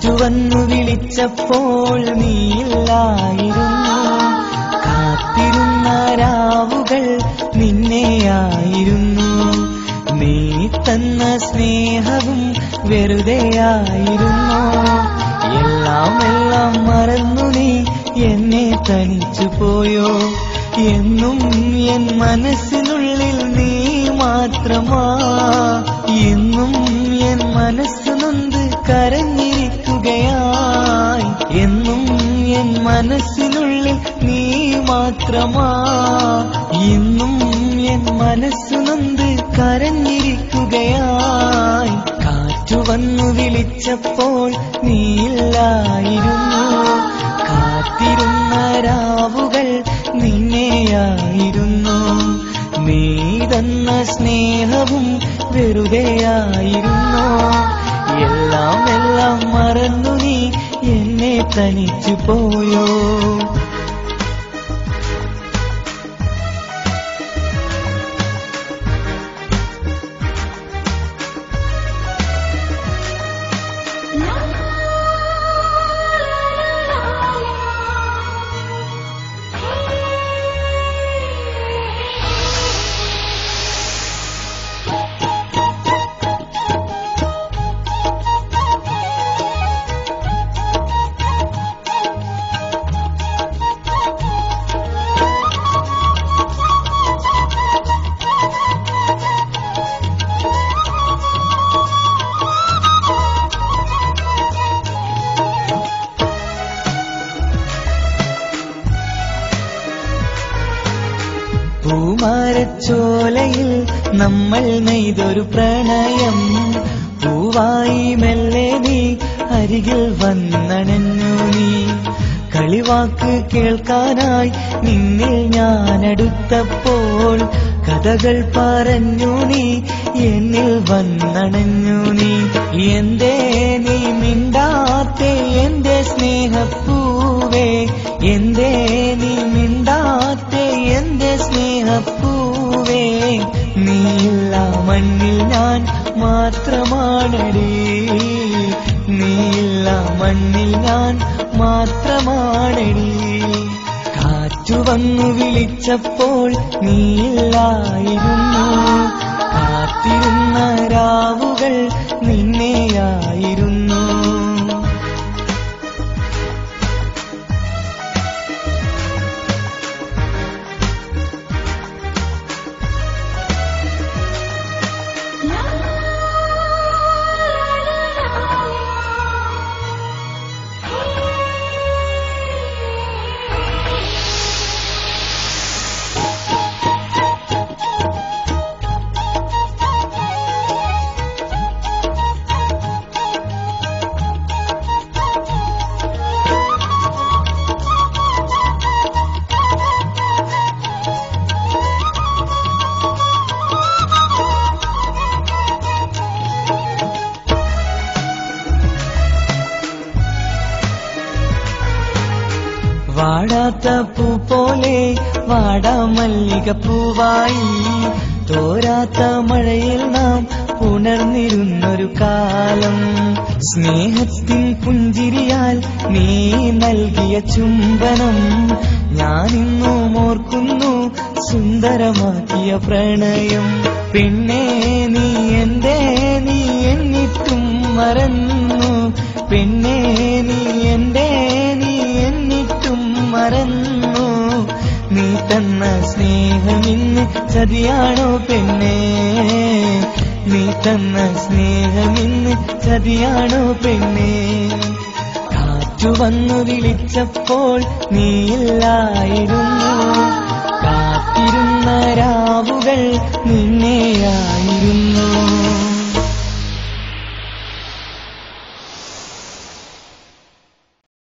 കാറ്റുവന്നു വിളിച്ചപ്പോൾ നീയില്ലായിരുന്നു. കാത്തിരുന്ന രാവുകൾ നിന്നെയായിരുന്നു. നീ തന്ന സ്നേഹവും വെറുതെയായിരുന്നു. എല്ലാം മറന്നു നീ എന്നെ തനിച്ചു പോയോ. എന്നും എൻ മനസ്സിനുള്ളിൽ നീ മാത്രമാ. എന്നും എൻ മനസ്സ് നൊന്ത് കരഞ്ഞിരിക്കുകയായി. എന്നും എൻ മനസ്സിനുള്ളിൽ നീ മാത്രമാ. എന്നും എൻ മനസ്സ് നൊന്ത് കരഞ്ഞിരിക്കുകയായി. കാറ്റുവന്നു വിളിച്ചപ്പോൾ നീയില്ലായിരുന്നു. കാത്തിരുന്ന രാവുകൾ നിന്നെയായിരുന്നു. നീ തന്ന സ്നേഹവും വെറുതെയായിരുന്നു. എല്ലാം മറന്നു നീ എന്നെ തനിച്ചു പോയോ. പൂമാരച്ചോലയിൽ നമ്മൾ നെയ്തൊരു പ്രണയം. പൂവായി മെല്ലെ നീ അരികിൽ വന്നണഞ്ഞു. നീ കളിവാക്ക് കേൾക്കാനായി നിന്നിൽ ഞാനടുത്തപ്പോൾ കഥകൾ പറഞ്ഞു നീ എന്നിൽ വന്നണഞ്ഞു. നീ എന്തേ നീ മിണ്ടാത്തെ എന്റെ സ്നേഹപ്പൂവേ. എന്തേ നീ മിണ്ടാത്തെ എന്റെ സ്നേഹപ്പൂവേ. നീയില്ല മണ്ണിൽ ഞാൻ മാത്രമാണടി. നീയില്ല മണ്ണിൽ ഞാൻ മാത്രമാണടി. കാറ്റുവന്നു വിളിച്ചപ്പോൾ നീയില്ലായിരുന്നു. കാത്തിരുന്ന രാവുകൾ നിന്നെയായിരുന്നു. വാടാത്ത പൂ പോലെ വാടാമല്ലികപ്പൂവായി. തോരാത്ത മഴയിൽ നാം പുണർന്നിരുന്നൊരു കാലം. സ്നേഹത്തിൻ പുഞ്ചിരിയാൽ നീ നൽകിയ ചുംബനം ഞാനിന്നും ഓർക്കുന്നു. സുന്ദരമാക്കിയ പ്രണയം. പെണ്ണേ നീ എന്തേ നീ എന്നിട്ടും മറന്നു. പെണ്ണേ നീ എന്തേ നീ എന്നിട്ടും മറന്നു. നീ തന്ന സ്നേഹമിന്ന് ചതിയാണോ പെണ്ണേ. നീ തന്ന സ്നേഹമിന്ന് ചതിയാണോ പെണ്ണേ. കാറ്റുവന്നു വിളിച്ചപ്പോൾ നീയില്ലായിരുന്നു. കാത്തിരുന്ന രാവുകൾ നിന്നെയായിരുന്നു.